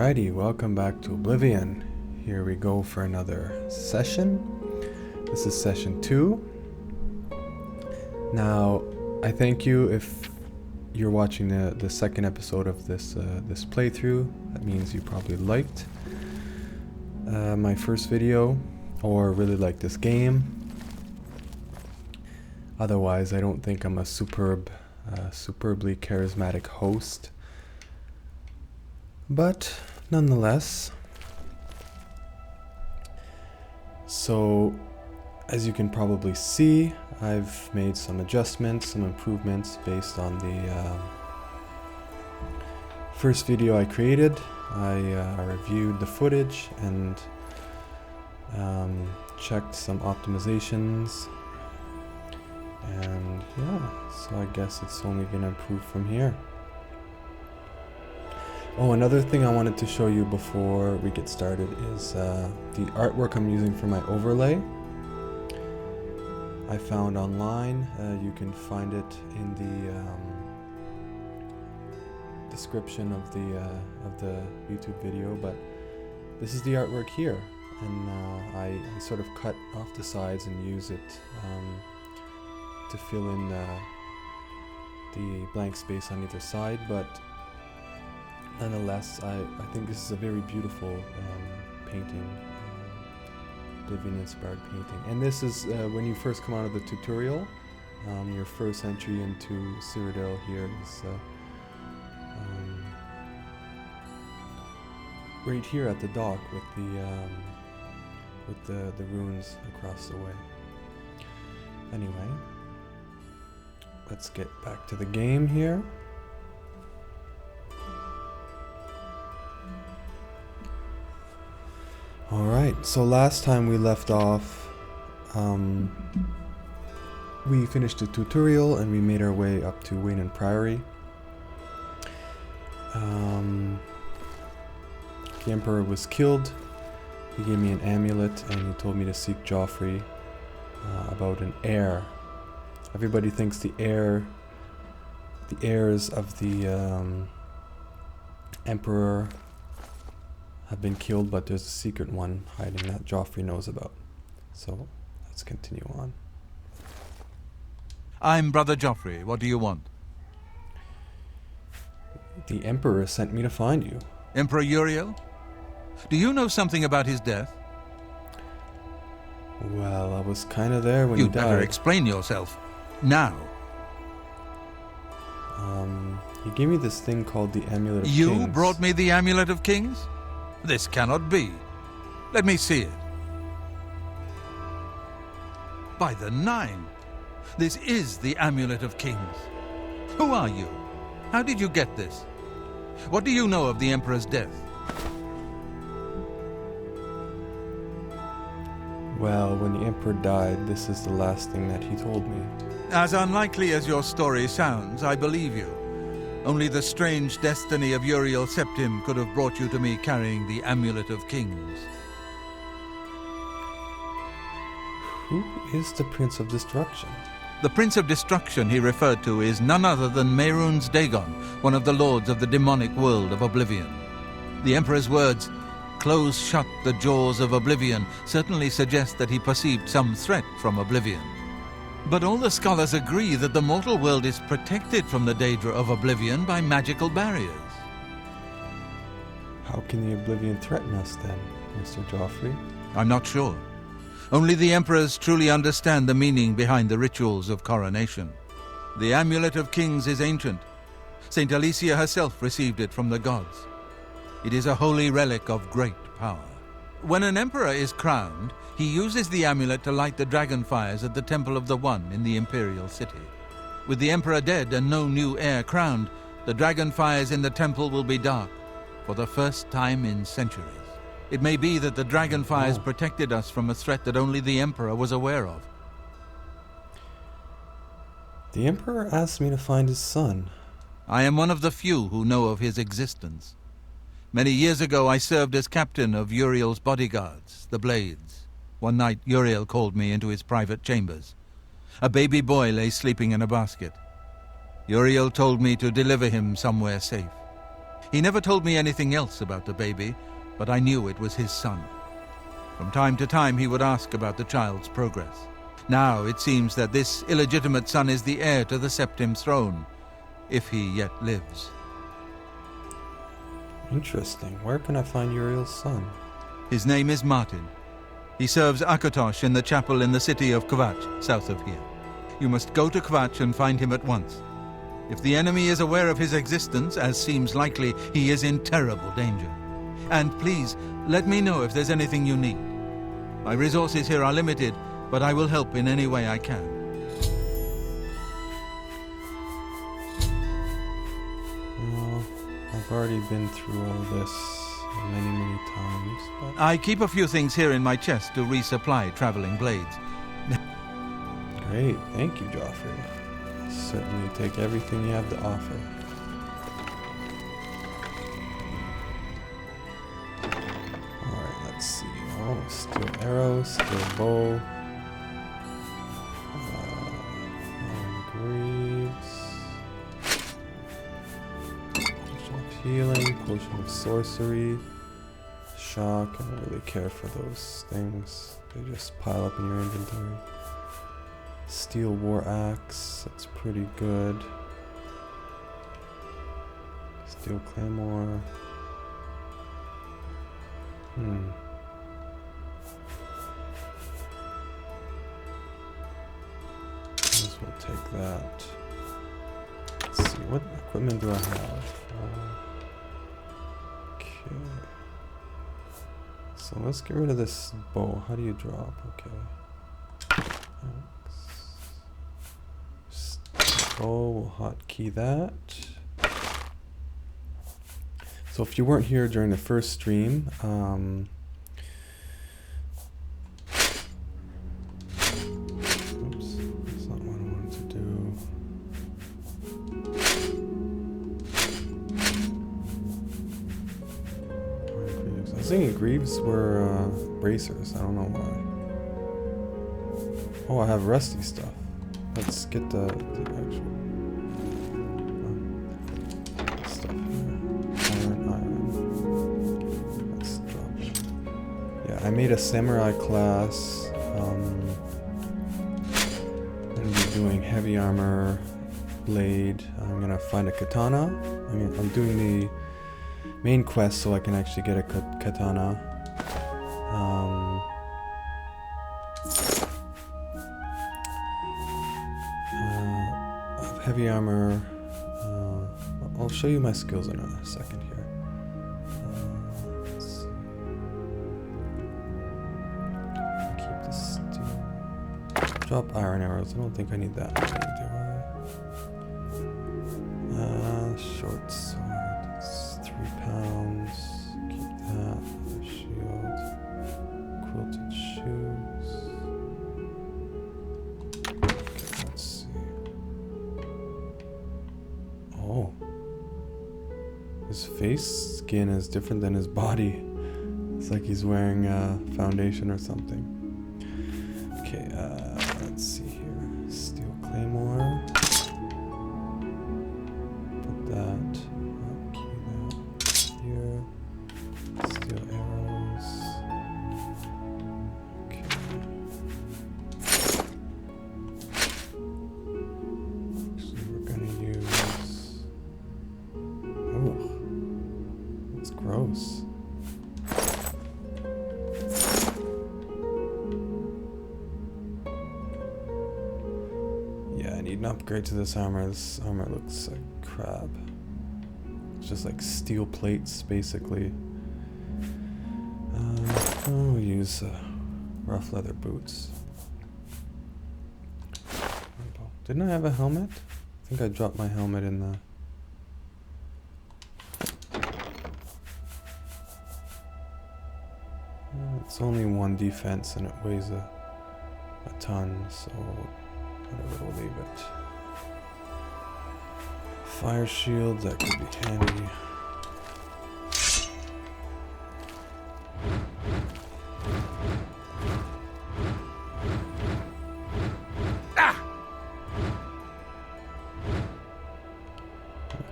Alrighty, welcome back to Oblivion. Here we go for another session. This is session 2. Now, I thank you if you're watching the second episode of this playthrough. That means you probably liked my first video or really like this game. Otherwise, I don't think I'm a superbly charismatic host. But nonetheless, so as you can probably see, I've made some adjustments, some improvements based on the first video I created. I reviewed the footage and checked some optimizations, and yeah, so I guess it's only gonna improve from here. Oh, another thing I wanted to show you before we get started is the artwork I'm using for my overlay. I found online. You can find it in the description of the YouTube video, but this is the artwork here, and I sort of cut off the sides and use it to fill in the blank space on either side, but nonetheless, I think this is a very beautiful painting, Oblivion-inspired painting. And this is when you first come out of the tutorial, your first entry into Cyrodil here is right here at the dock with the ruins across the way. Anyway, let's get back to the game here. Alright, so last time we left off, we finished the tutorial and we made our way up to Weynon Priory. The Emperor was killed. He gave me an amulet and he told me to seek Joffrey about an heir. Everybody thinks the heirs of the Emperor have been killed, but there's a secret one hiding that Joffrey knows about. So let's continue on. I'm Brother Joffrey. What do you want? The Emperor sent me to find you. Emperor Uriel? Do you know something about his death? Well, I was kind of there when he died. You'd better explain yourself. Now. He gave me this thing called the Amulet of Kings. You brought me the Amulet of Kings? This cannot be. Let me see it. By the Nine! This is the Amulet of Kings. Who are you? How did you get this? What do you know of the Emperor's death? Well, when the Emperor died, this is the last thing that he told me. As unlikely as your story sounds, I believe you. Only the strange destiny of Uriel Septim could have brought you to me carrying the Amulet of Kings. Who is the Prince of Destruction? The Prince of Destruction he referred to is none other than Mehrunes Dagon, one of the lords of the demonic world of Oblivion. The Emperor's words, "Close shut the jaws of Oblivion," certainly suggest that he perceived some threat from Oblivion. But all the scholars agree that the mortal world is protected from the danger of Oblivion by magical barriers. How can the Oblivion threaten us then, Mr. Joffrey? I'm not sure. Only the Emperors truly understand the meaning behind the rituals of coronation. The Amulet of Kings is ancient. Saint Alicia herself received it from the gods. It is a holy relic of great power. When an emperor is crowned, he uses the amulet to light the dragon fires at the Temple of the One in the Imperial City. With the Emperor dead and no new heir crowned, the dragon fires in the temple will be dark, for the first time in centuries. It may be that the dragon fires protected us from a threat that only the Emperor was aware of. The Emperor asked me to find his son. I am one of the few who know of his existence. Many years ago I served as captain of Uriel's bodyguards, the Blades. One night Uriel called me into his private chambers. A baby boy lay sleeping in a basket. Uriel told me to deliver him somewhere safe. He never told me anything else about the baby, but I knew it was his son. From time to time he would ask about the child's progress. Now it seems that this illegitimate son is the heir to the Septim throne, if he yet lives. Interesting. Where can I find Uriel's son? His name is Martin. He serves Akatosh in the chapel in the city of Kvatch, south of here. You must go to Kvatch and find him at once. If the enemy is aware of his existence, as seems likely, he is in terrible danger. And please, let me know if there's anything you need. My resources here are limited, but I will help in any way I can. Well, I've already been through all this many times, but... I keep a few things here in my chest to resupply traveling blades. Great, thank you, Joffrey. Certainly take everything you have to offer. Alright, let's see. Oh, steel arrow, steel bow. Iron greaves. Potion of healing, potion of sorcery. Shock, I don't really care for those things. They just pile up in your inventory. Steel war axe, that's pretty good. Steel claymore. Might as well take that. Let's see, what equipment do I have? Okay. So let's get rid of this bow. How do you drop? Okay. Oh, we'll hotkey that. So if you weren't here during the first stream, oops, that's not what I wanted to do. I was thinking greaves were bracers. I don't know why. Oh, I have rusty stuff. Let's get the actual stuff here. Iron. Let's drop it. Yeah, I made a samurai class. I'm gonna be doing heavy armor, blade. I'm gonna find a katana. I'm doing the main quest so I can actually get a katana. Heavy armor. I'll show you my skills in a second here. Let's see. Keep this steel. Drop iron arrows. I don't think I need that many, do I? Short sword. It's 3 pounds. Keep that. Another shield. Quilted shoes. Okay, let's see. Oh. His face skin is different than his body. It's like he's wearing foundation or something. Okay, let's see here. Steel claymore. Put that. Key that here. Steel arrows. Okay. Actually, we're gonna use. Oh, that's gross. Yeah, I need an upgrade to this armor. This armor looks like crap. It's just like steel plates, basically. We'll use rough leather boots. Didn't I have a helmet? I think I dropped my helmet in the... It's only 1 defense and it weighs a ton, so whatever, we'll leave it. Fire shield, that could be handy.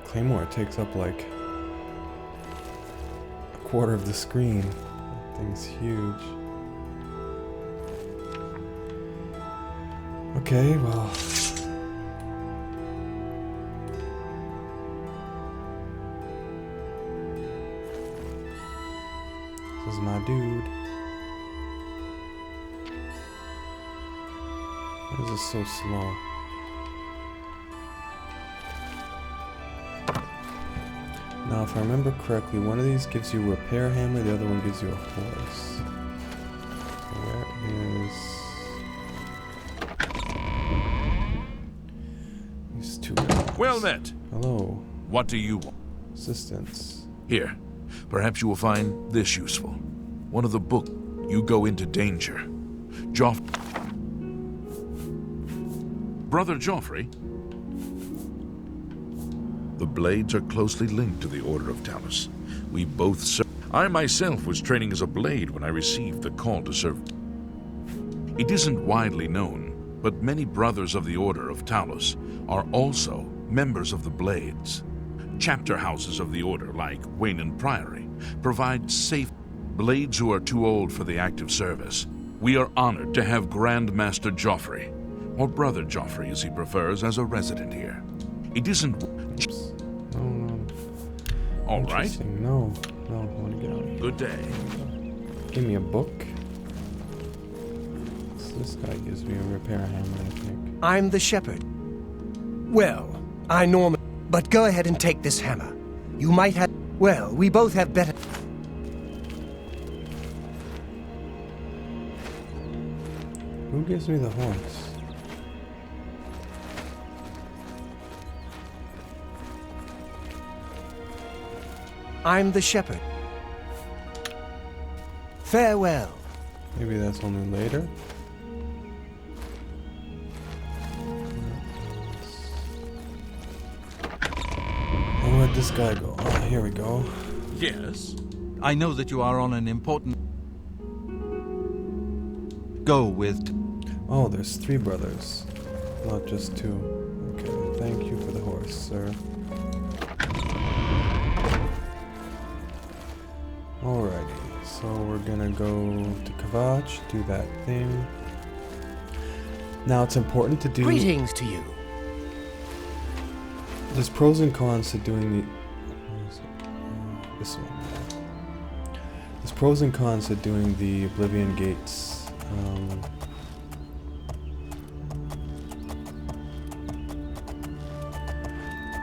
Claymore takes up like quarter of the screen. That thing's huge. Okay, well. This is my dude. Why is this so slow? Now, if I remember correctly, one of these gives you a repair hammer, the other one gives you a horse. So where is... these two guys? Well met. Hello. What do you want? Assistance. Here, perhaps you will find this useful. One of the books. You go into danger. Brother Joffrey? The blades are closely linked to the Order of Talos. We both serve. I myself was training as a blade when I received the call to serve. It isn't widely known, but many brothers of the Order of Talos are also members of the Blades. Chapter houses of the Order, like Weynon Priory, provide safe blades who are too old for the active service. We are honored to have Grand Master Joffrey, or Brother Joffrey as he prefers, as a resident here. It isn't... Oops. No. All right. No, I want to get out of here. Good day. Give me a book. So this guy gives me a repair hammer, I think. I'm the shepherd. Well, I normally... But go ahead and take this hammer. You might have... Well, we both have better... Who gives me the horse? I'm the shepherd. Farewell. Maybe that's only later. Oh, where'd this guy go? Oh, here we go. Yes? I know that you are on an important... Go with... Oh, there's 3 brothers, not just 2. Okay, thank you for the horse, sir. Alrighty, so we're gonna go to Kvatch, do that thing. Now it's important to do... Greetings to you. There's pros and cons to doing the... Where is it? This one, yeah. There's pros and cons to doing the Oblivion Gates.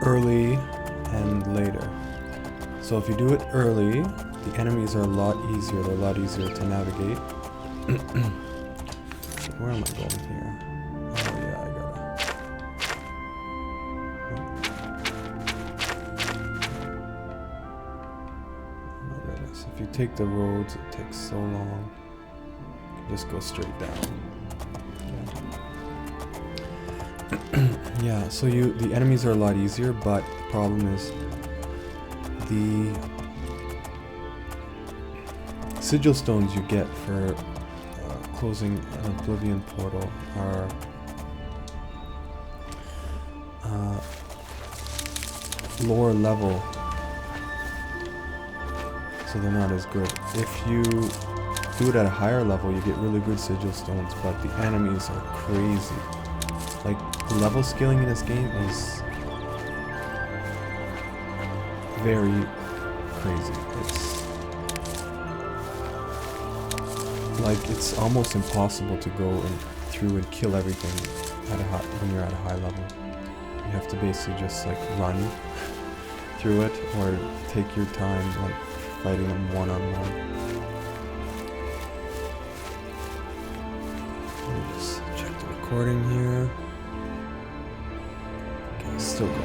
Early and later. So if you do it early, the enemies are a lot easier. They're a lot easier to navigate. Where am I going here? Oh yeah, I gotta... Oh my goodness. If you take the roads, it takes so long. You can just go straight down. Yeah, so the enemies are a lot easier, but the problem is the sigil stones you get for closing an Oblivion portal are lower level, so they're not as good. If you do it at a higher level, you get really good sigil stones, but the enemies are crazy. Like, level scaling in this game is very crazy. It's almost impossible to go through and kill everything when you're at a high level. You have to basically just like run through it or take your time like fighting them one-on-one. Let me just check the recording here. Still going.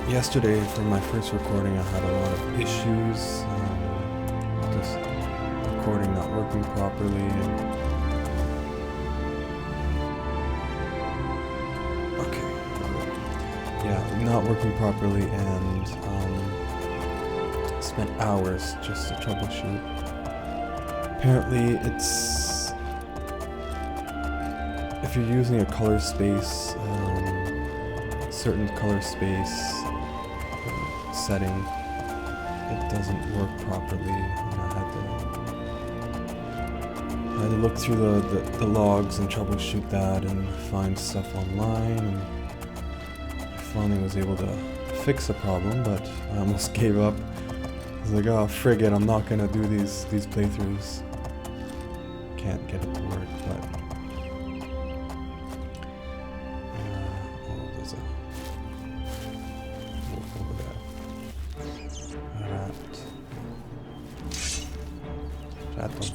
Yesterday, for my first recording, I had a lot of issues. Just recording not working properly. Okay. Yeah, not working properly, and spent hours just to troubleshoot. Apparently, it's... if you're using a color space, certain color space setting, it doesn't work properly. And I had to look through the logs and troubleshoot that and find stuff online, and I finally was able to fix the problem, but I almost gave up. I was like, oh frig it, I'm not gonna do these playthroughs. Can't get it to work, but oh, there's a wolf over there. Rat them.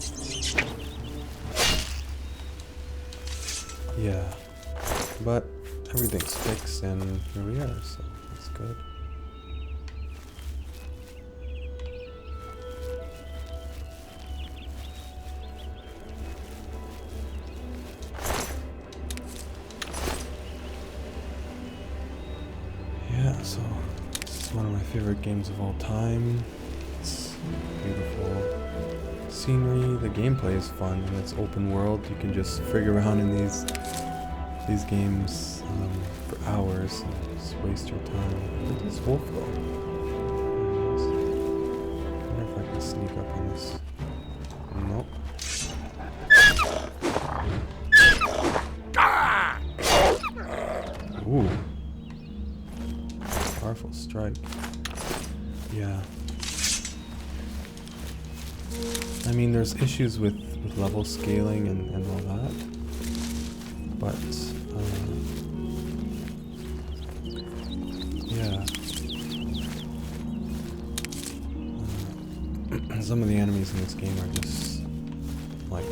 Yeah, but everything's fixed and here we are, so that's good. Yeah, so this is one of my favorite games of all time. It's beautiful scenery, the gameplay is fun, and it's open world. You can just frig around in these games for hours and just waste your time. Where does this wolf go? I wonder if I can sneak up on this. Nope. Ooh. Powerful strike. Yeah. I mean, there's issues with level scaling and all that, but yeah. Some of the enemies in this game are just like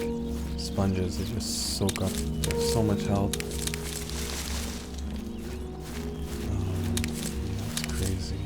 sponges. They just soak up so much health. That's crazy.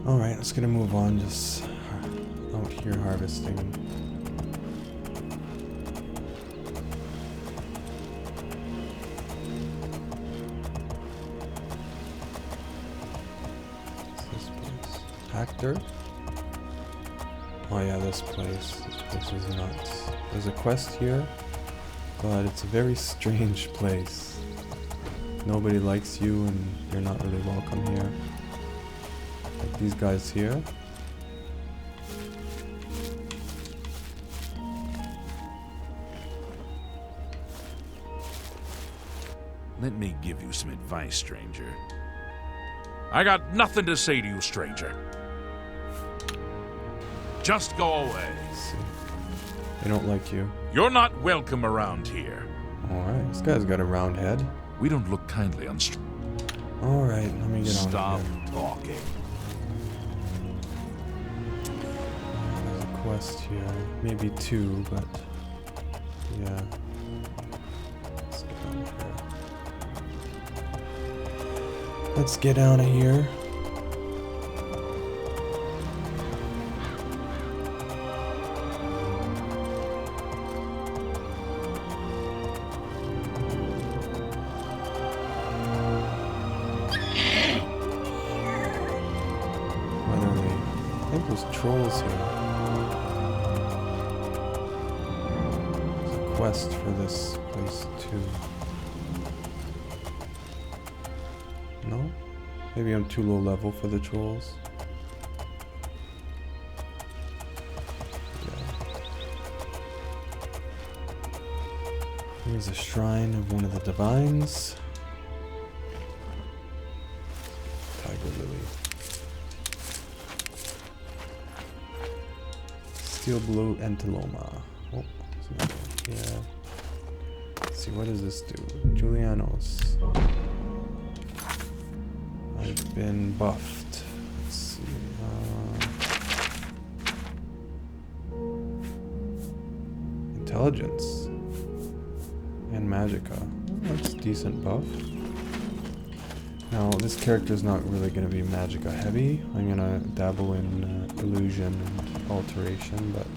Alright, let's gonna move on, just out here harvesting. What's this place? Actor? Oh yeah, this place. This place is nuts. There's a quest here, but it's a very strange place. Nobody likes you and you're not really welcome here. Like these guys here. Let me give you some advice, stranger. I got nothing to say to you, stranger. Just go away. Let's see. They don't like you. You're not welcome around here. Alright, this guy's got a round head. We don't look kindly on Alright, let me get on Stop here. talking. There's a quest here. Maybe two, but yeah. Let's get out of here. Let's get out of here. I think there's trolls here. There's a quest for this place too. No? Maybe I'm too low level for the trolls. Yeah. Here's a shrine of one of the divines. Tiger lily. Steel blue entiloma. Oh, yeah. Let's see, what does this do? Julianos. I've been buffed. Let's see. Intelligence. And magicka. That's a decent buff. Now, this character is not really going to be magicka heavy. I'm going to dabble in illusion. fusion and alteration, but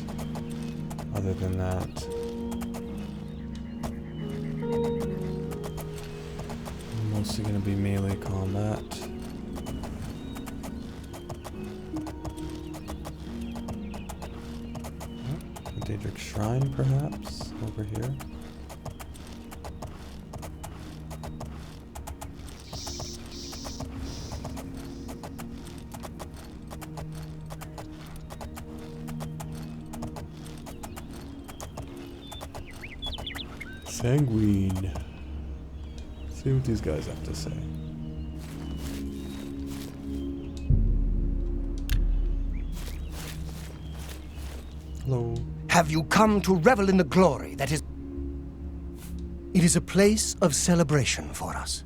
other than that, mostly going to be melee combat. A Daedric Shrine, perhaps, over here. Sanguine. See what these guys have to say. Hello. Have you come to revel in the glory that is... It is a place of celebration for us.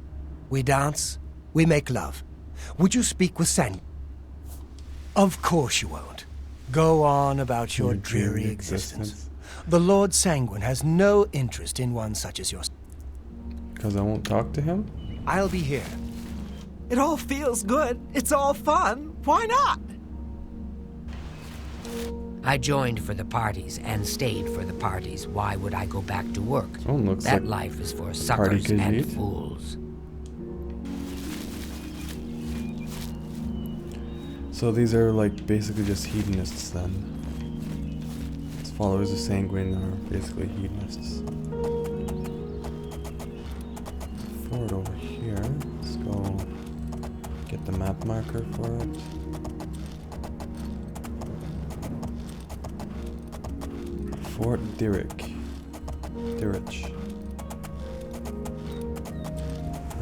We dance, we make love. Would you speak with Sang? Of course you won't. Go on about your dreary existence. The Lord Sanguine has no interest in one such as yours. Because I won't talk to him? I'll be here. It all feels good. It's all fun. Why not? I joined for the parties and stayed for the parties. Why would I go back to work? Oh, looks that like life is for suckers could and eat. fools. So these are like basically just hedonists then. These followers of Sanguine are basically hedonists. Forward over here. Let's go get the map marker for it. Fort Dirich.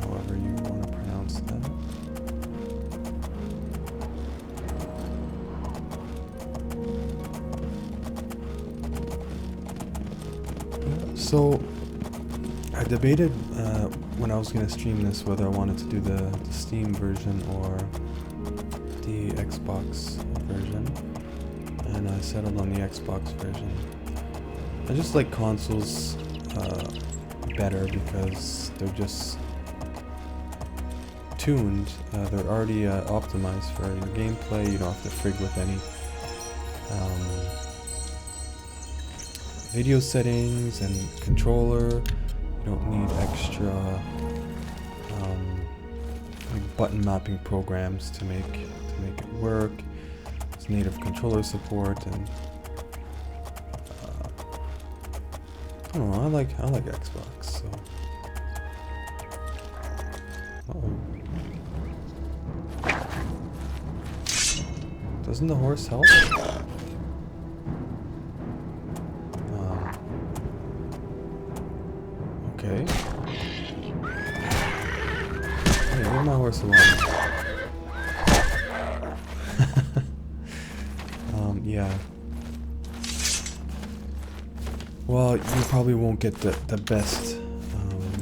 However you want to pronounce that. So, I debated when I was going to stream this whether I wanted to do the Steam version or the Xbox version, and I settled on the Xbox version. I just like consoles better because they're just tuned. They're already optimized for your gameplay. You don't have to frig with any video settings and controller. You don't need extra like button mapping programs to make it work. It's native controller support, and I don't know. I like Xbox. So. Doesn't the horse help? Okay. Hey, leave my horse alone. Yeah. Well, you probably won't get the best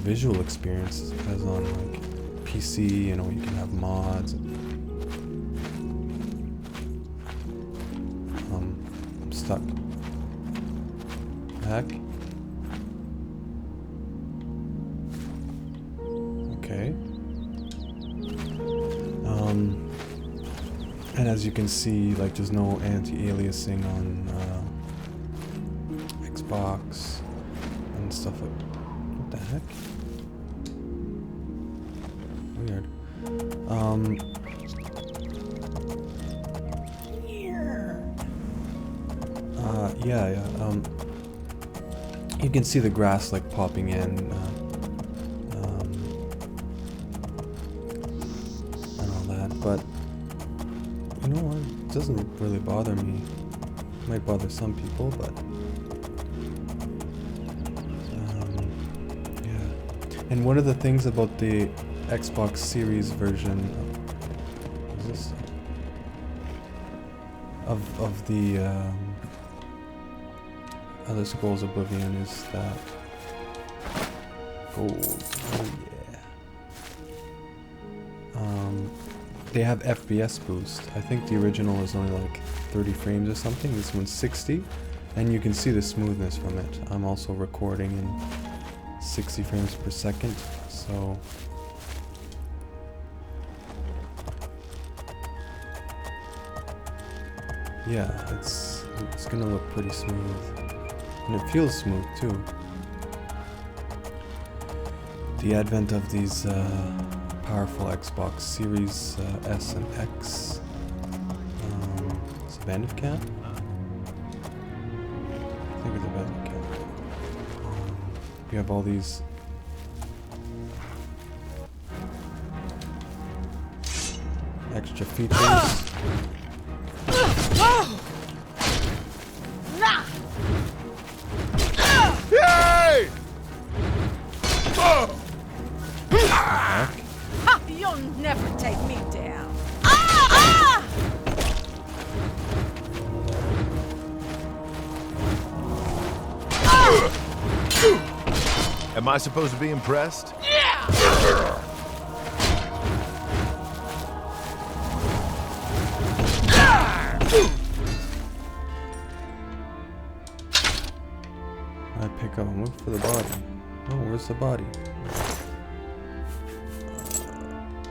visual experience as on like PC. You know, you can have mods. I'm stuck. Heck. Okay. And as you can see, like there's no anti-aliasing on Xbox and stuff like. What the heck? Weird. Yeah. You can see the grass like popping in. And all that, but you know what? It doesn't really bother me. It might bother some people, but yeah. And one of the things about the Xbox Series version of the Elder Scrolls Oblivion is that they have FPS boost. I think the original is only like 30 frames or something. This one's 60, and you can see the smoothness from it. I'm also recording in 60 frames per second, so yeah, it's gonna look pretty smooth, and it feels smooth too. The advent of these powerful Xbox Series S and X. It's a Bandit Camp? I think it's a Bandit Camp. You have all these extra features. Yay! You'll never take me down. Am I supposed to be impressed? I pick up and look for the body. Oh, where's the body?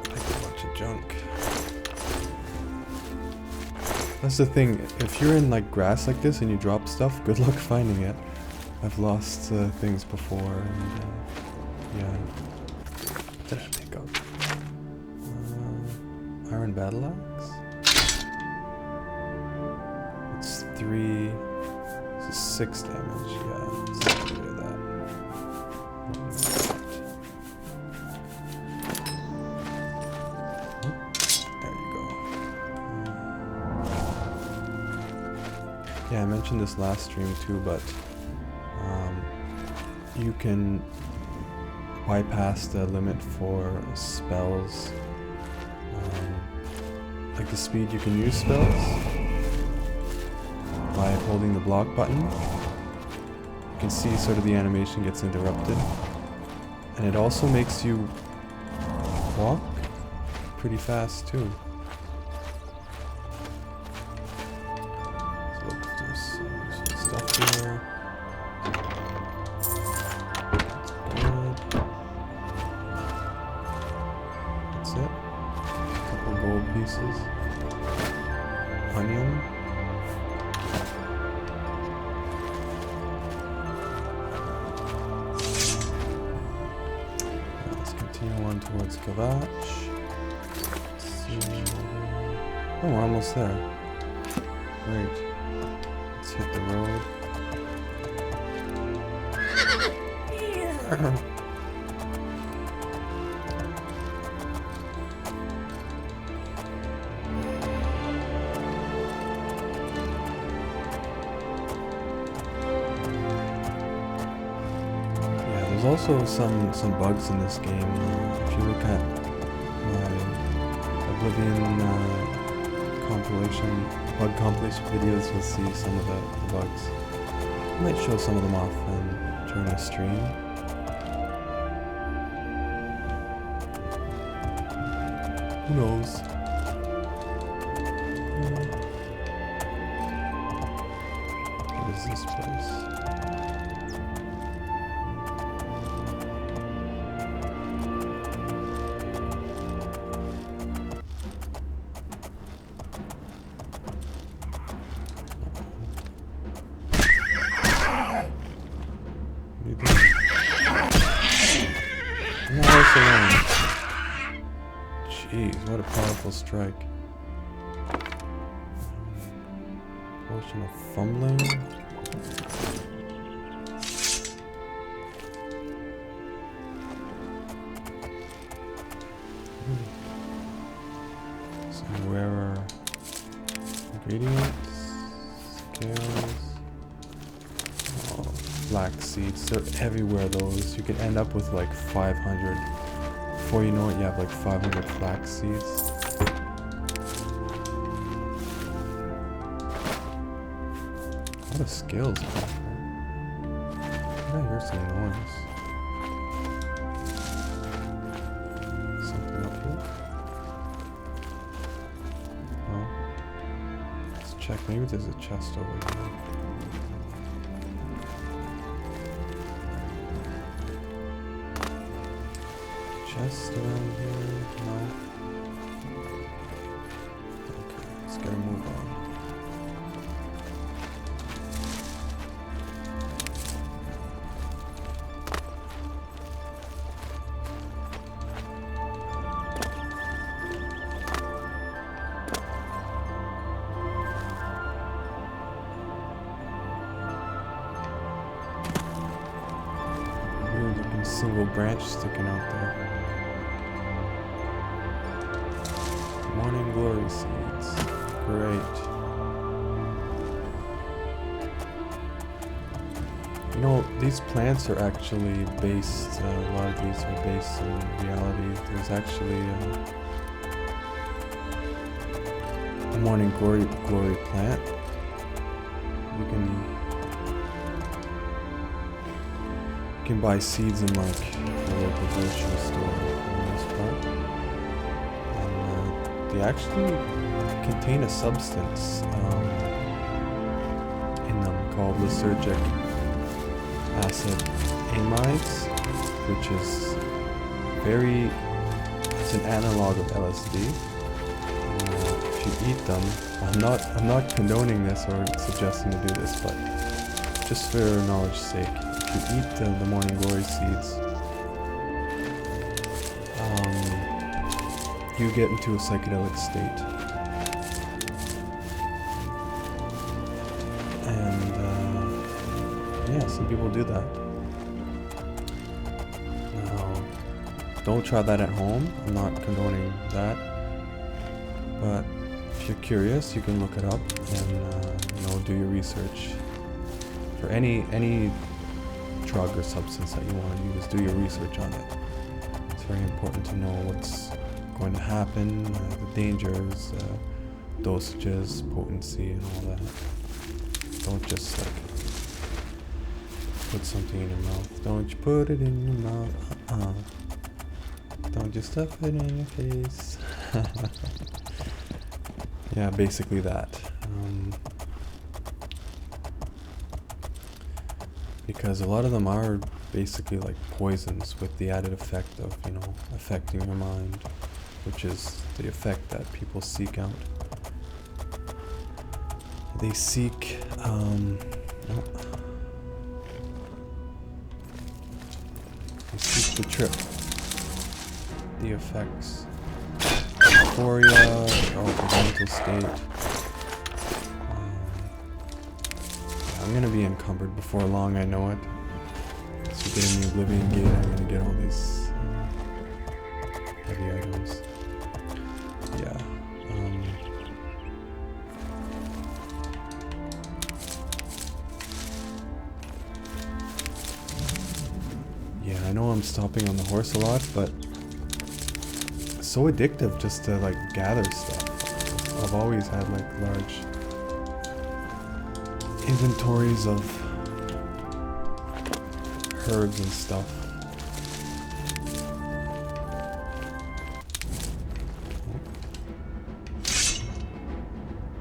Like a bunch of junk. That's the thing. If you're in like grass like this and you drop stuff, good luck finding it. I've lost things before, and yeah. What did I pick up? Iron battle axe. It's 3. This is 6 damage. Yeah, let's get rid of that. There you go. Yeah, I mentioned this last stream too, but you can bypass the limit for spells, like the speed you can use spells by holding the block button. You can see sort of the animation gets interrupted, and it also makes you walk pretty fast too. So look, there's some stuff here. Pieces. Onion. Let's continue on towards Kvatch. Oh, we're almost there. Great. Let's hit the road. There's also some bugs in this game. If you look at my Oblivion bug compilation videos, you'll see some of the bugs. I might show some of them off during the stream. Who knows? What is this place? Jeez, what a powerful strike. Potion of fumbling. Some rarer ingredients. Scales. Oh, flax seeds. They're everywhere, those. You could end up with like 500. Before you know it, you have like 500 flax seeds. A lot of skills. I hear some noise. Something up here? No. Let's check. Maybe there's a chest over here. Chest around here? No. Okay, let's get a move on. single branch sticking out there. Morning glory seeds. Great. You know, these plants are actually based, a lot of these are based in reality. There's actually a morning glory plant. You can buy seeds in like the local grocery store for the most part. And they actually contain a substance in them called lysergic acid amides, which is it's an analog of LSD. If you eat them, I'm not condoning this or suggesting to do this, but just for knowledge's sake, if you eat the morning glory seeds, you get into a psychedelic state. And yeah, some people do that. Now, don't try that at home. I'm not condoning that. But if you're curious, you can look it up and do your research. For any drug or substance that you want to use, do your research on it. It's very important to know what's going to happen, the dangers, dosages, potency, and all that. Don't just like put something in your mouth. Don't you put it in your mouth. Don't just stuff it in your face. Yeah, basically that. Because a lot of them are basically like poisons with the added effect of, affecting your mind, which is the effect that people seek out. They seek, they seek the trip, the effects, euphoria, the mental state. I'm gonna be encumbered before long, I know it. So you get in the Oblivion Gate, I'm gonna get all these heavy items. Yeah. Yeah, I know I'm stopping on the horse a lot, but it's so addictive just to like gather stuff. I've always had like large inventories of herbs and stuff.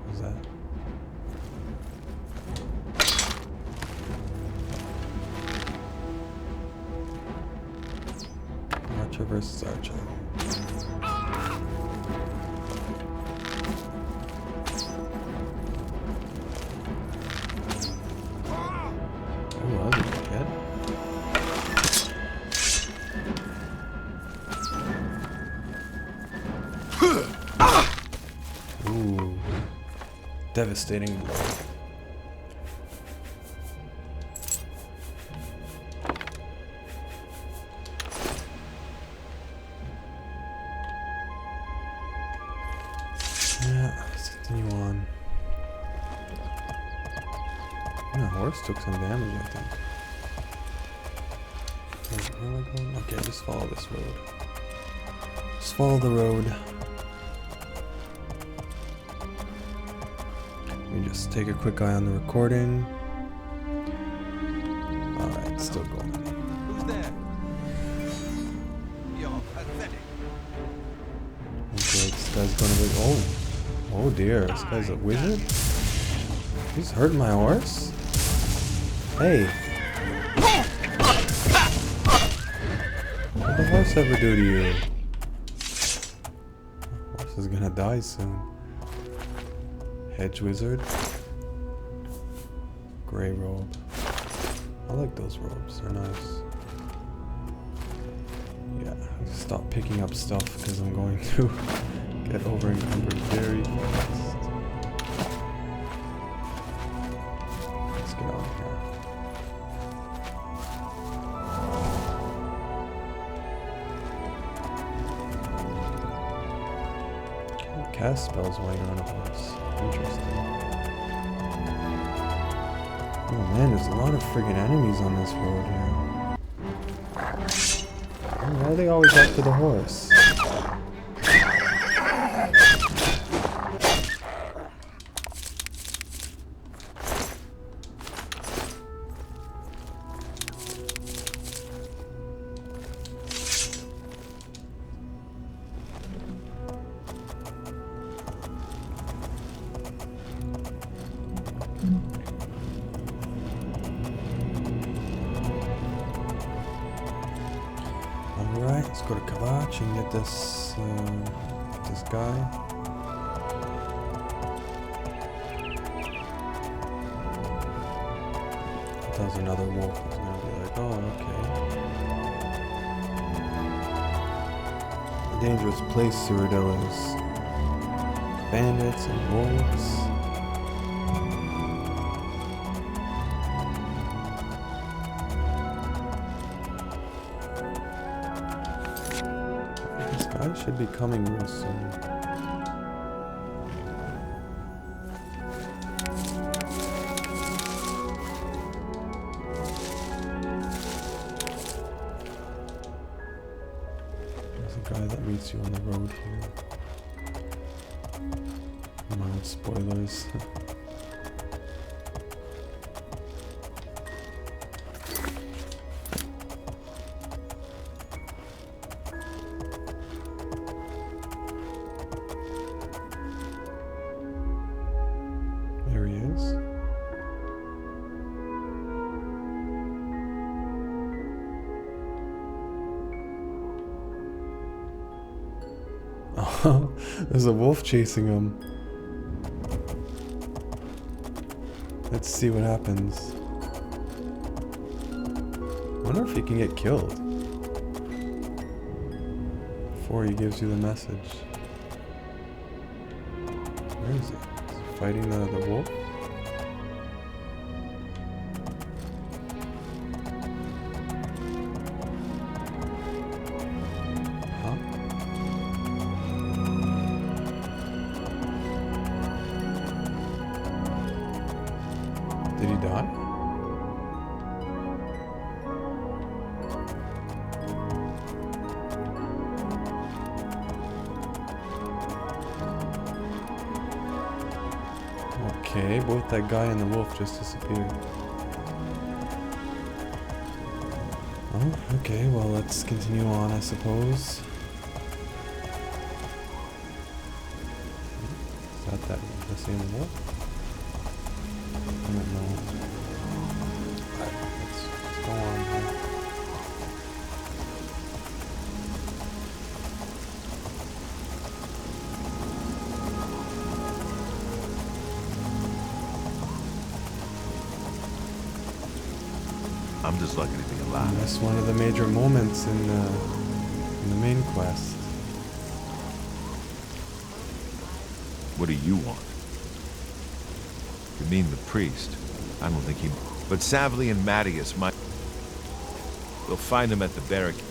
What's that? Archer versus Archer. Devastating blow. Yeah, let's continue on. The horse took some damage, I think. Where am I going? Okay, just follow this road. Just follow the road. Just take a quick eye on the recording. Alright, still going. Who's there? You're pathetic. Okay, this guy's gonna be. Oh dear, this guy's a wizard? He's hurting my horse? Hey! What did the horse ever do to you? The horse is gonna die soon. Hedge wizard. Gray robe. I like those robes, they're nice. Yeah, I'll stop picking up stuff because I'm going to get over encumbered very fast. Let's get on here. cast spells while you're on a horse. Interesting. Oh man, there's a lot of friggin' enemies on this road here. Why are they always after the horse? Alright, let's go to Kvatch and get this guy. If that was another wolf, it's gonna be like, oh, okay. A dangerous place, Cyrodil is. Bandits and wolves. I should be coming real soon. There's a guy that meets you on the road here. Mild spoilers. There he is. Oh, there's a wolf chasing him. Let's see what happens. I wonder if he can get killed before he gives you the message. Where is it? Fighting the wolf? Huh? Did he die? Okay, both that guy and the wolf just disappeared. Oh, okay, well, let's continue on, I suppose. Is that the same wolf? I don't know. Alright, let's go on here. I'm just lucky to be alive. And that's one of the major moments in the main quest. What do you want? You mean the priest? I don't think he... But Savli and Mattias might... We'll find him at the barricade.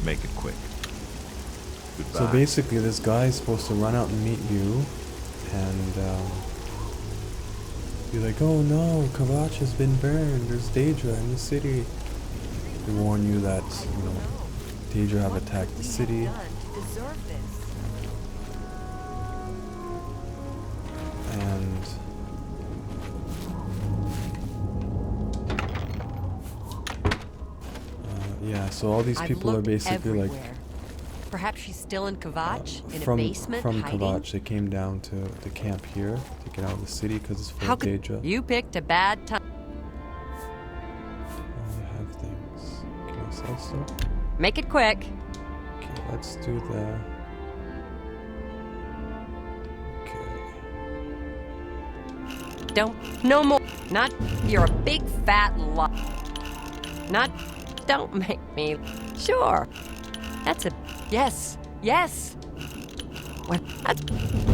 Make it quick. Goodbye. So basically this guy is supposed to run out and meet you and be like, oh no, Kvatch has been burned, there's Daedra in the city. They warn you that, you know, Daedra have attacked the city. And yeah, so all these people are basically like perhaps she's still in Kvatch, in a basement, from hiding? Kvatch, they came down to the camp here to get out of the city because it's full of Daedra. You picked a bad time. I have things. Can I sell stuff? Make it quick. Okay, let's do the... No more. Not, you're a big fat lie. Not, don't make me. Sure. That's a, yes. What,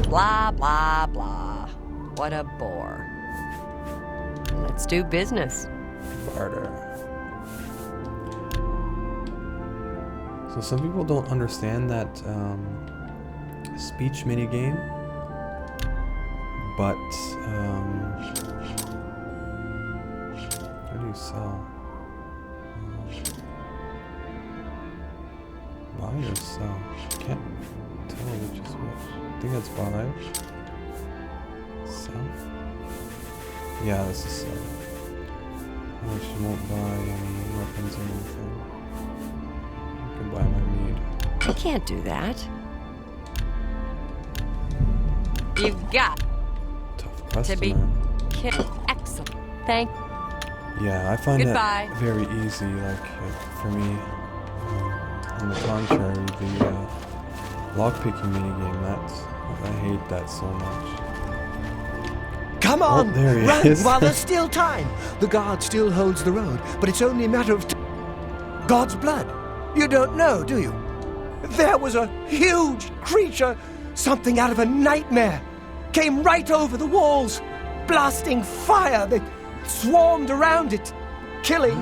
blah, blah, blah. What a bore. Let's do business. Barter. So some people don't understand that speech minigame, but what do you sell? Buy or sell? Can't tell which is which. I think that's buy. Sell? Yeah, this is sell. I actually won't buy any weapons or anything. I can buy my mead. I can't do that. You've got Tough to customer. be excellent. Thank. Yeah, I find Goodbye. that very easy. Like for me, on the contrary, the lockpicking minigame. I hate that so much. Come on! Oh, there he run is. while there's still time! The guard still holds the road, but it's only a matter of God's blood. You don't know, do you? There was a huge creature, something out of a nightmare. Came right over the walls, blasting fire that swarmed around it, killing.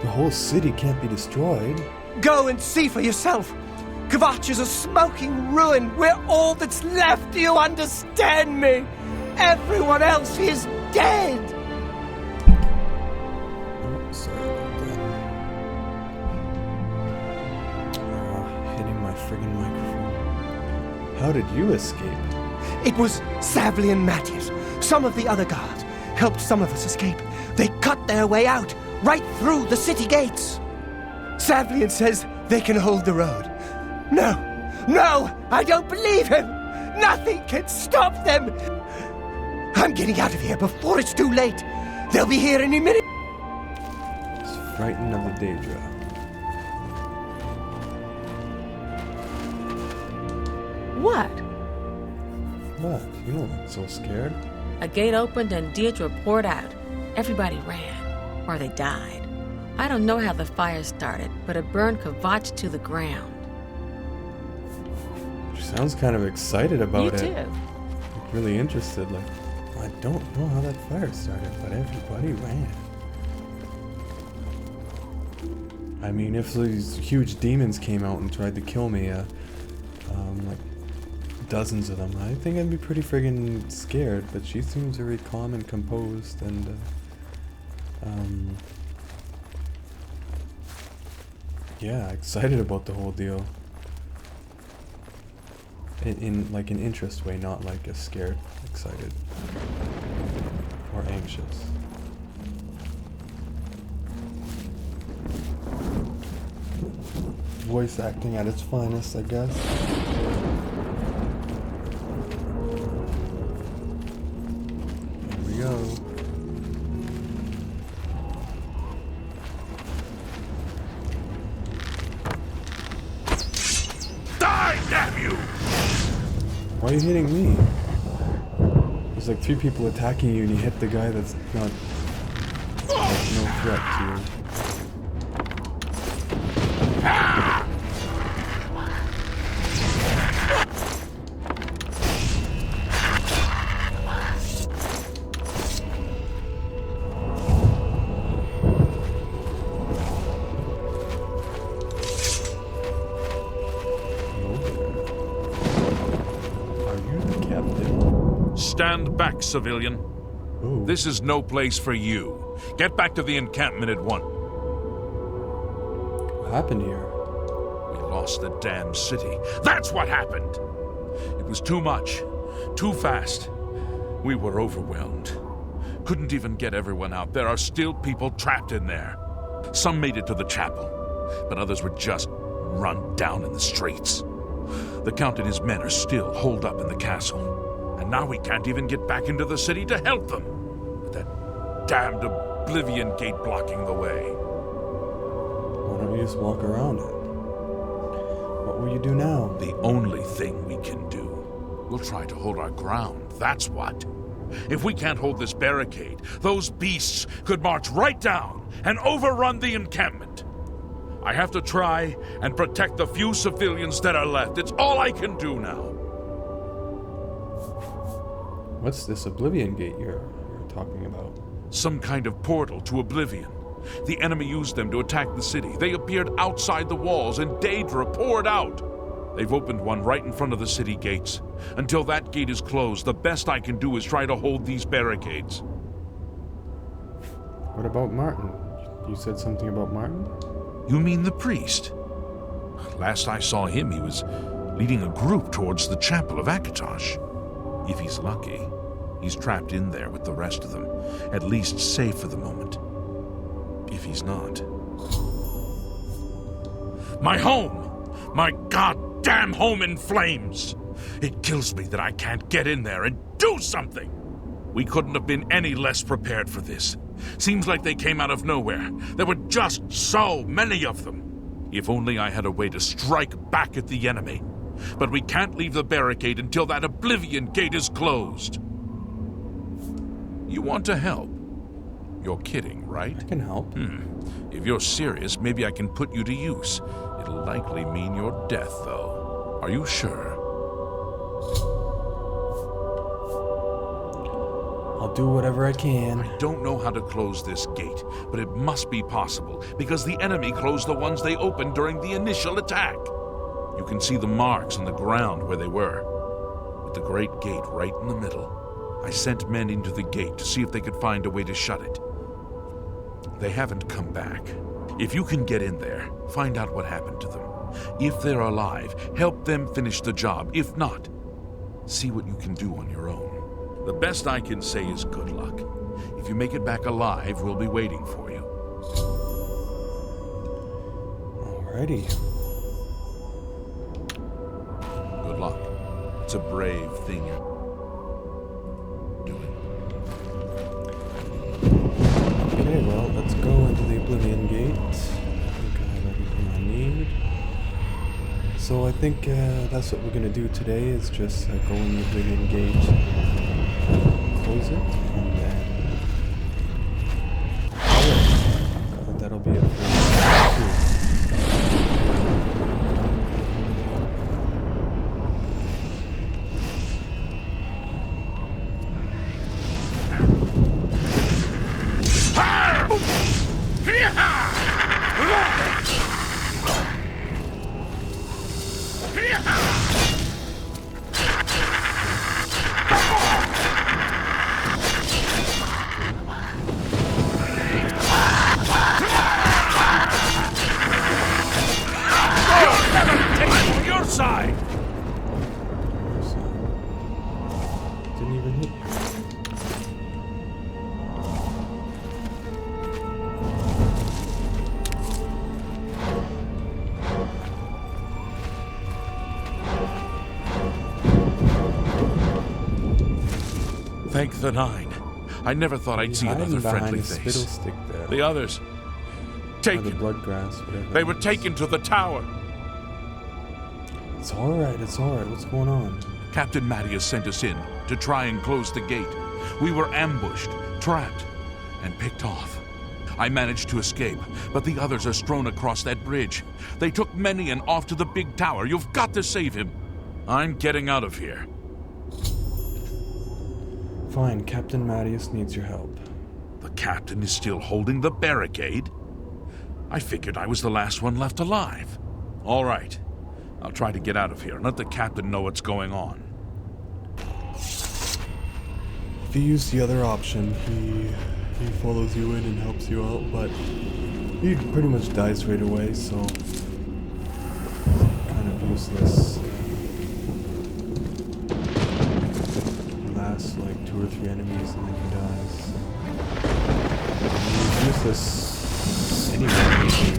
The whole city can't be destroyed. Go and see for yourself. Kvatch is a smoking ruin. We're all that's left. Do you understand me? Everyone else is dead. Oh, sorry about that. Hitting my friggin' microphone. How did you escape? It was Savli and Matthias. Some of the other guards helped some of us escape. They cut their way out, right through the city gates. Savlian says they can hold the road. No, I don't believe him. Nothing can stop them. I'm getting out of here before it's too late. They'll be here any minute. It's frightened of the Daedra. What? What? You don't look so scared. A gate opened and Deirdre poured out. Everybody ran, or they died. I don't know how the fire started, but it burned Kvatch to the ground. She sounds kind of excited about You it. too. Like, really interested. Like, I don't know how that fire started, but everybody ran. I mean, if these huge demons came out and tried to kill me, like dozens of them, I think I'd be pretty friggin' scared. But she seems very calm and composed, and yeah, excited about the whole deal. In like an interest way, not like a scared, excited, or anxious. Voice acting at its finest, I guess. Here we go. Die, damn you! Why are you hitting me? There's like 3 people attacking you and you hit the guy that's not like, no threat to you. Stand back, civilian. Ooh. This is no place for you. Get back to the encampment at once. What happened here? We lost the damn city. That's what happened. It was too much. Too fast. We were overwhelmed. Couldn't even get everyone out. There are still people trapped in there. Some made it to the chapel, but others were just run down in the streets. The Count and his men are still holed up in the castle. And now we can't even get back into the city to help them. With that damned Oblivion Gate blocking the way. Why don't you just walk around it? What will you do now? The only thing we can do. We'll try to hold our ground, that's what. If we can't hold this barricade, those beasts could march right down and overrun the encampment. I have to try and protect the few civilians that are left. It's all I can do now. What's this Oblivion Gate you're talking about? Some kind of portal to Oblivion. The enemy used them to attack the city. They appeared outside the walls and Daedra poured out. They've opened one right in front of the city gates. Until that gate is closed, the best I can do is try to hold these barricades. What about Martin? You said something about Martin? You mean the priest? Last I saw him, he was leading a group towards the chapel of Kvatch. If he's lucky, he's trapped in there with the rest of them, at least safe for the moment. If he's not... My home! My goddamn home in flames! It kills me that I can't get in there and do something! We couldn't have been any less prepared for this. Seems like they came out of nowhere. There were just so many of them. If only I had a way to strike back at the enemy. But we can't leave the barricade until that Oblivion Gate is closed. You want to help? You're kidding, right? I can help. If you're serious, maybe I can put you to use. It'll likely mean your death, though. Are you sure? I'll do whatever I can. I don't know how to close this gate, but it must be possible, because the enemy closed the ones they opened during the initial attack. You can see the marks on the ground where they were, with the great gate right in the middle. I sent men into the gate to see if they could find a way to shut it. They haven't come back. If you can get in there, find out what happened to them. If they're alive, help them finish the job. If not, see what you can do on your own. The best I can say is good luck. If you make it back alive, we'll be waiting for you. Alrighty. Good luck. It's a brave thing you're doing. Okay, well, let's go into the Oblivion Gate. I think I have everything I need. So I think that's what we're going to do today, is just go in the Oblivion Gate, close it, and then that'll be it for didn't even hit you. Thank the Nine. I never thought I'd see another friendly face. Fiddlestick there. The others, taken. The blood grass, whatever. They were taken to the tower. It's alright, What's going on? Captain Mattias sent us in to try and close the gate. We were ambushed, trapped, and picked off. I managed to escape, but the others are strewn across that bridge. They took Menion off to the big tower. You've got to save him. I'm getting out of here. Fine, Captain Mattias needs your help. The captain is still holding the barricade? I figured I was the last one left alive. All right. I'll try to get out of here and let the captain know what's going on. If you use the other option, he follows you in and helps you out, but he pretty much dies right away, so kind of useless. Lasts like 2 or 3 enemies and then he dies. He's useless anyway.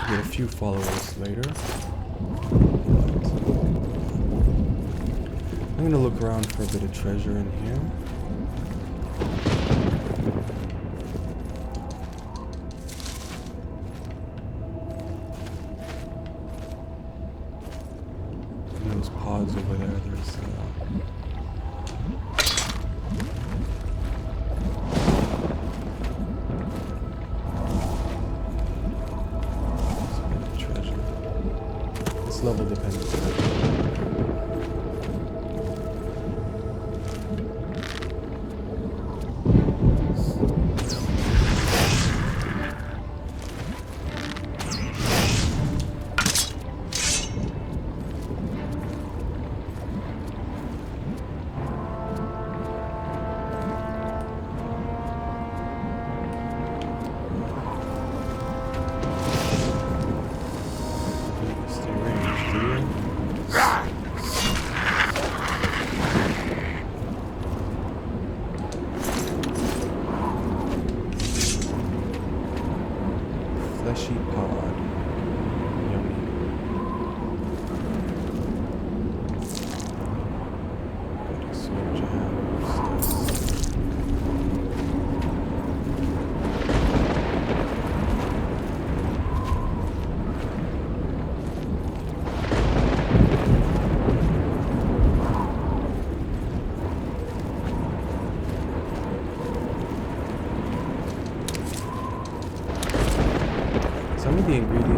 Get a few followers later. I'm gonna look around for a bit of treasure in here. And those pods over there, there's level dependent.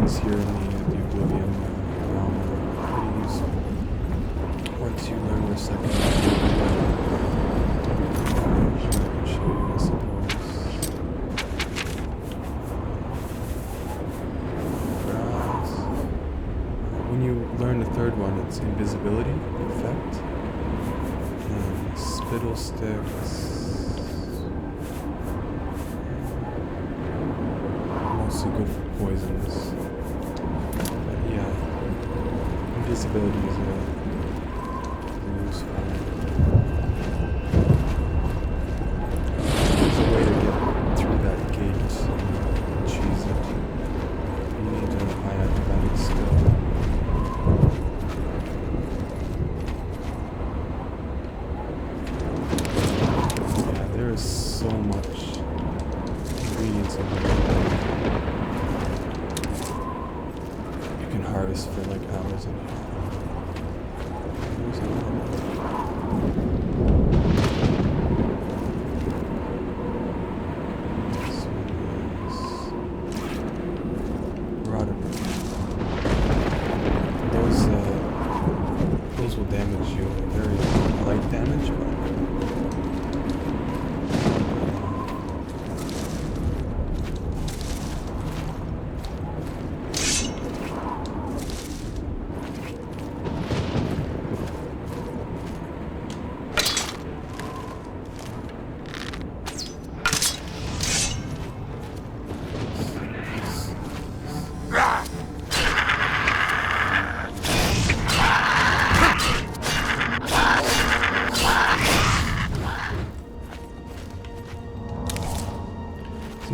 achievements here in the Oblivion realm are pretty useful. Once you learn the second when you learn the third one, it's invisibility effect. And spittle sticks. Mostly good for poisons. But yeah, invisibility is useful. There's a way to get through that gate and cheese it. You need a high acrobatic skill. Yeah, there is so much ingredients in there. You can harvest for like hours and hours. Those will damage you. Very light damage, but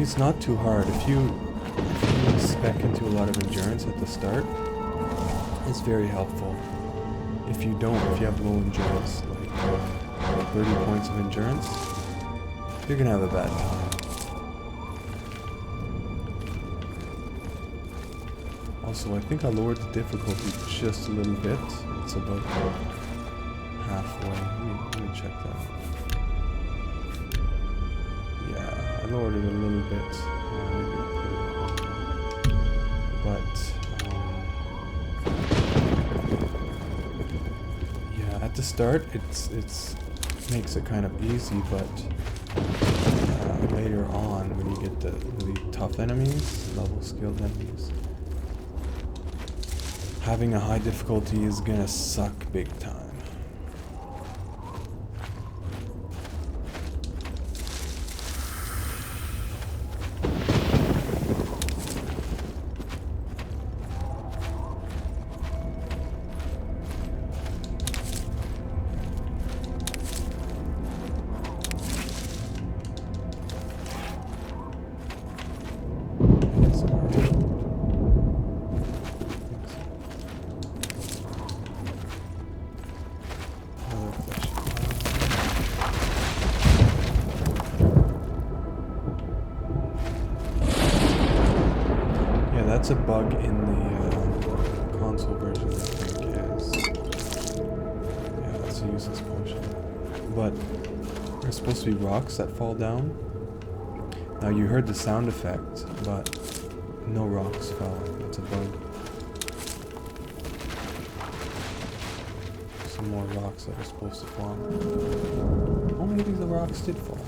it's not too hard. If you spec into a lot of endurance at the start, it's very helpful. If you don't, if you have low endurance, like 30 points of endurance, you're gonna have a bad time. Also, I think I lowered the difficulty just a little bit. It's about halfway. Let me check that. Yeah, I lowered it a little bit. But yeah, at the start, it's makes it kind of easy, but later on, when you get the really tough enemies, level skilled enemies, having a high difficulty is gonna suck big time. That's a bug in the console version, I think, yes. Yeah, that's a useless potion. But there's supposed to be rocks that fall down. Now you heard the sound effect, but no rocks fell. That's a bug. Some more rocks that are supposed to fall. Oh, maybe the rocks did fall.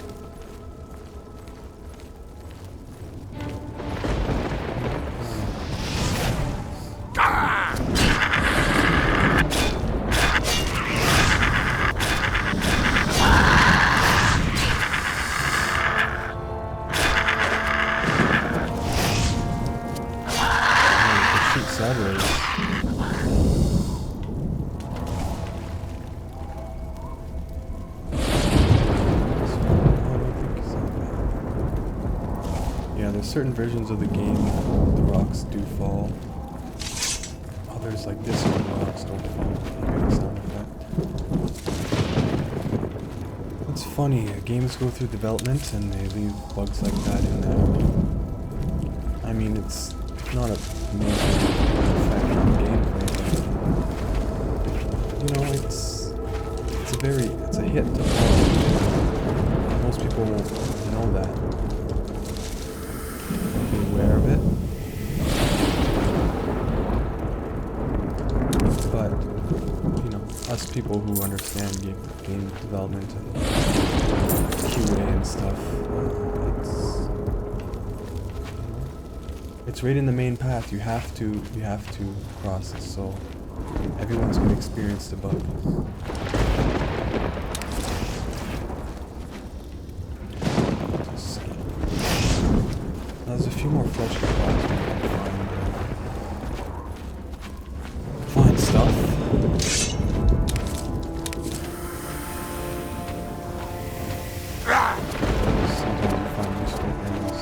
Yeah, there's certain versions of the game the rocks do fall. Others like this one, the rocks don't fall. You hear the sound effect. It's funny, games go through development and they leave bugs like that in there. I mean, it's not a major effect on the gameplay, but you know, it's a hit to fall. Most people won't know that. Be aware of it. us people who understand game development and QA and stuff, it's right in the main path. You have to cross it, so everyone's gonna experience the bug. There's a few more flesh spots we can find stuff. Sometimes you find useful things.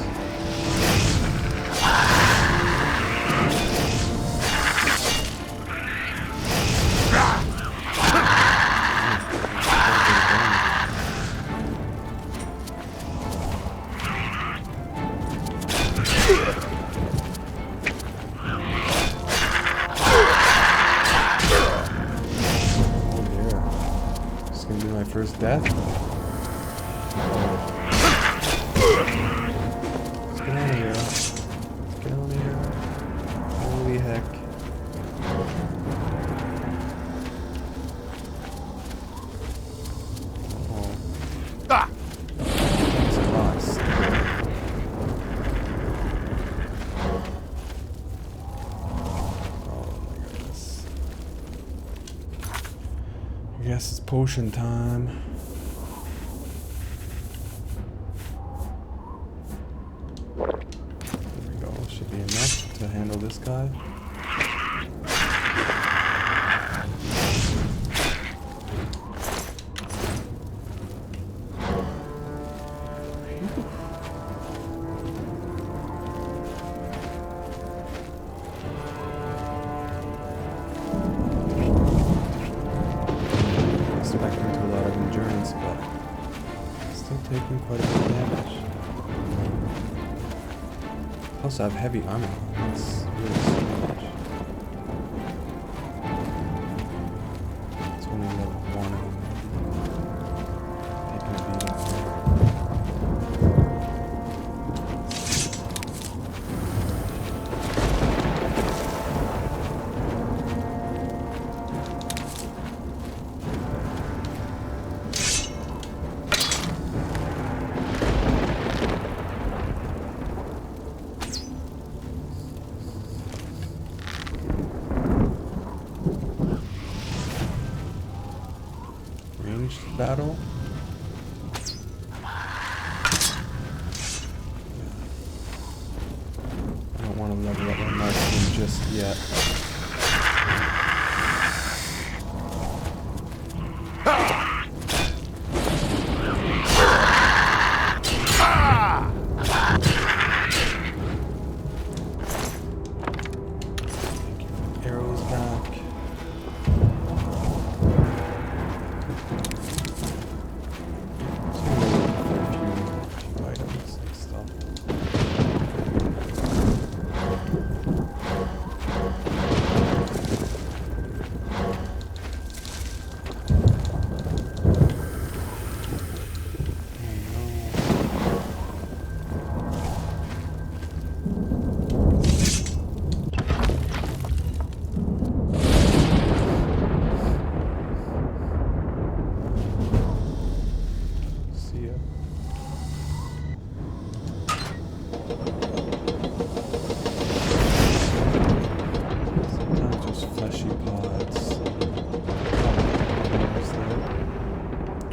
First death. Let's get out of here. Let's get out of here. Holy heck. Oh. Ah! That's a boss. Oh my goodness. I guess it's potion time. There we go. Should be enough to handle this guy. Expecting to a lot of endurance, but still taking quite a bit of damage. Plus I have heavy armor. That's really strange. It's only level 1 and taking a beating. Battle. I don't want to level up my marksman just yet. Arrows back.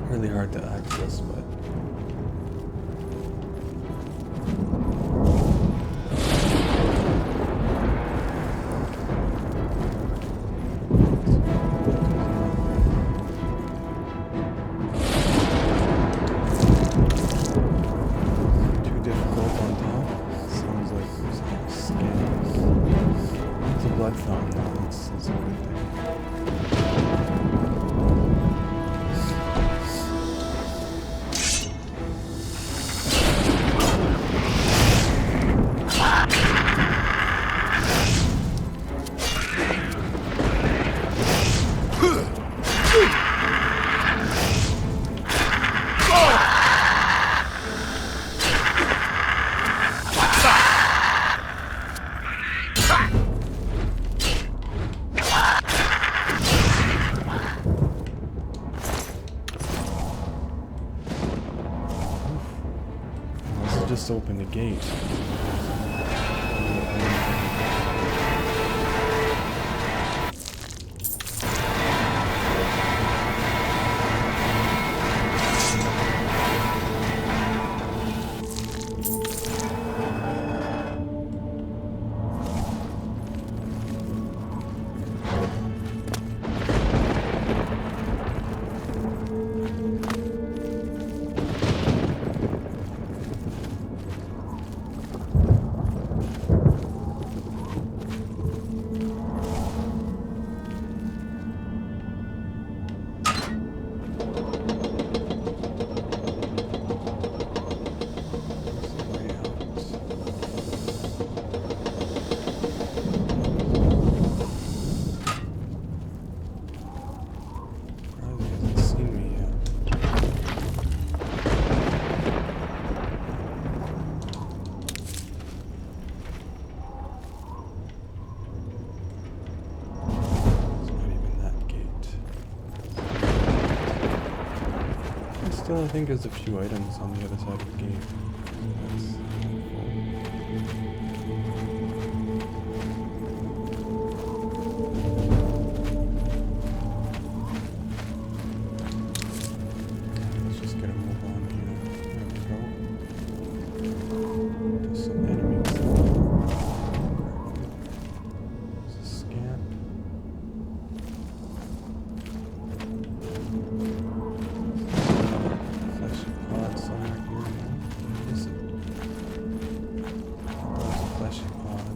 Really hard to access, but too difficult on top. Sounds like there's no scans. It's a blood fountain though, that's a good thing. just open the gate. Still, I think there's a few items on the other side of the gate. Let's just get a move on here. There we go. There's some enemies. There's a scamp. Somewhere here. What is it? There's a fleshy pod.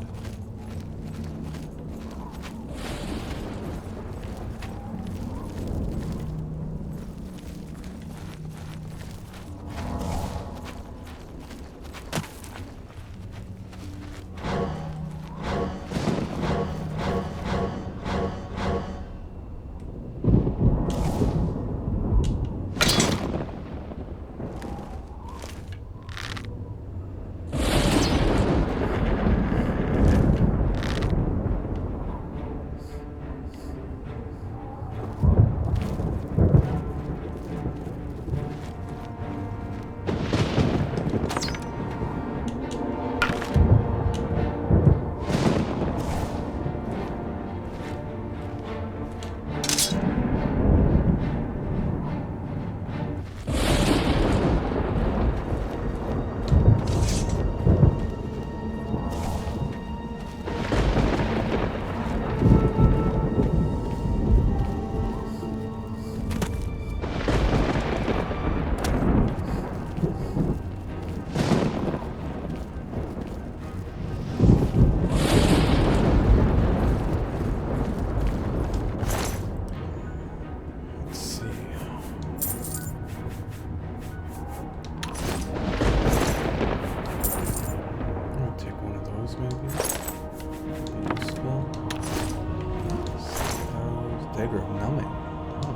Dagger of numbing. Oh.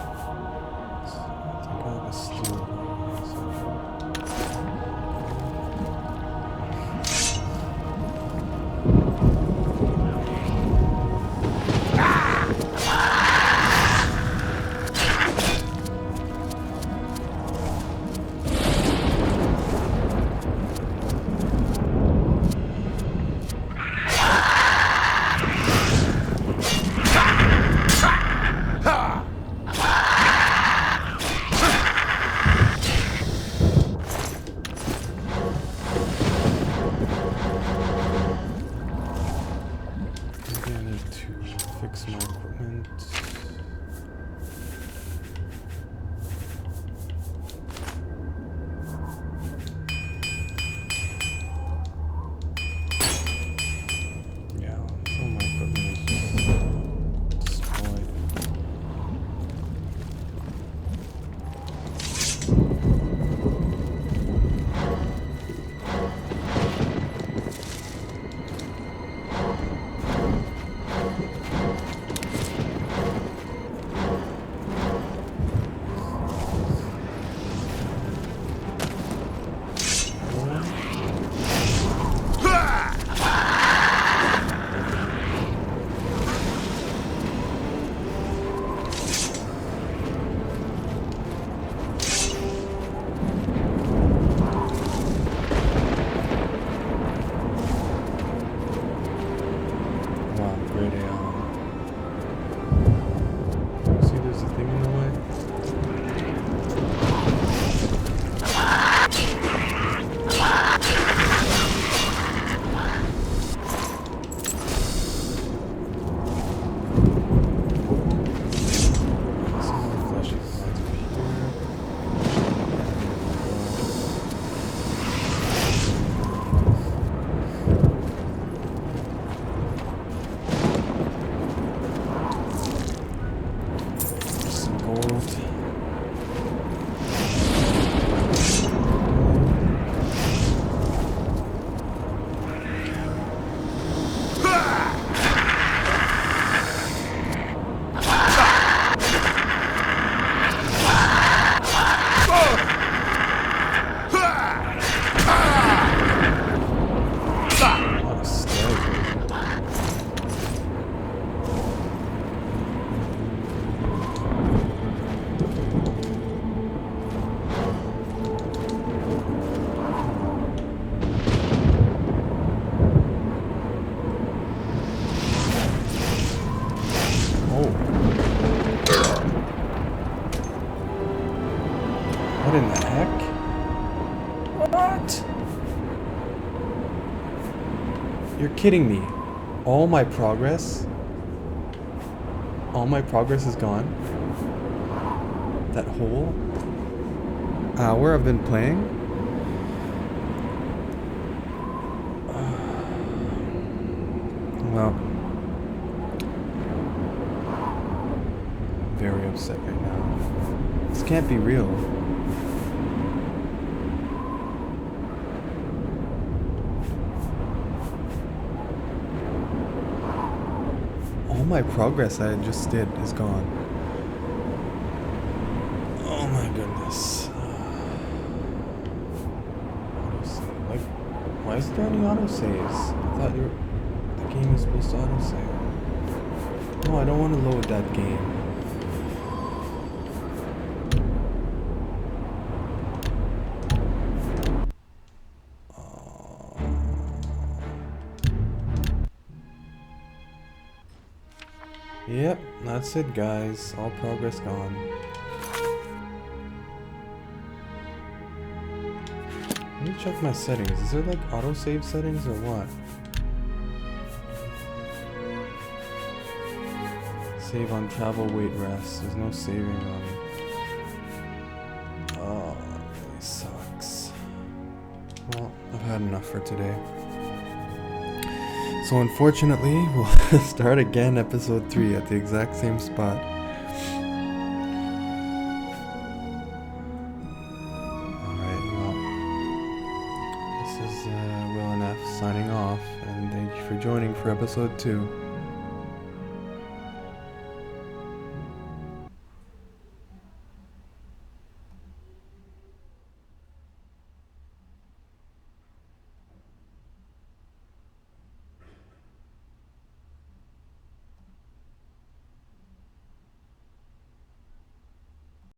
I think I'll have a steel. Fix my equipment. Yeah, some of my equipment is just destroyed. You're kidding me. All my progress is gone. That whole hour I've been playing. Well, I'm very upset right now. This can't be real. All my progress I just did is gone. Oh my goodness. Autosave. Like, why is there any autosaves? I thought the game is supposed to autosave. No, I don't want to load that game. Yep, that's it guys. All progress gone. Let me check my settings. Is there like autosave settings or what? Save on travel, wait, rest. There's no saving on. Oh, that really sucks. Well, I've had enough for today. So unfortunately, we'll start again episode 3 at the exact same spot. Alright, well, this is WilNF signing off, and thank you for joining for episode 2.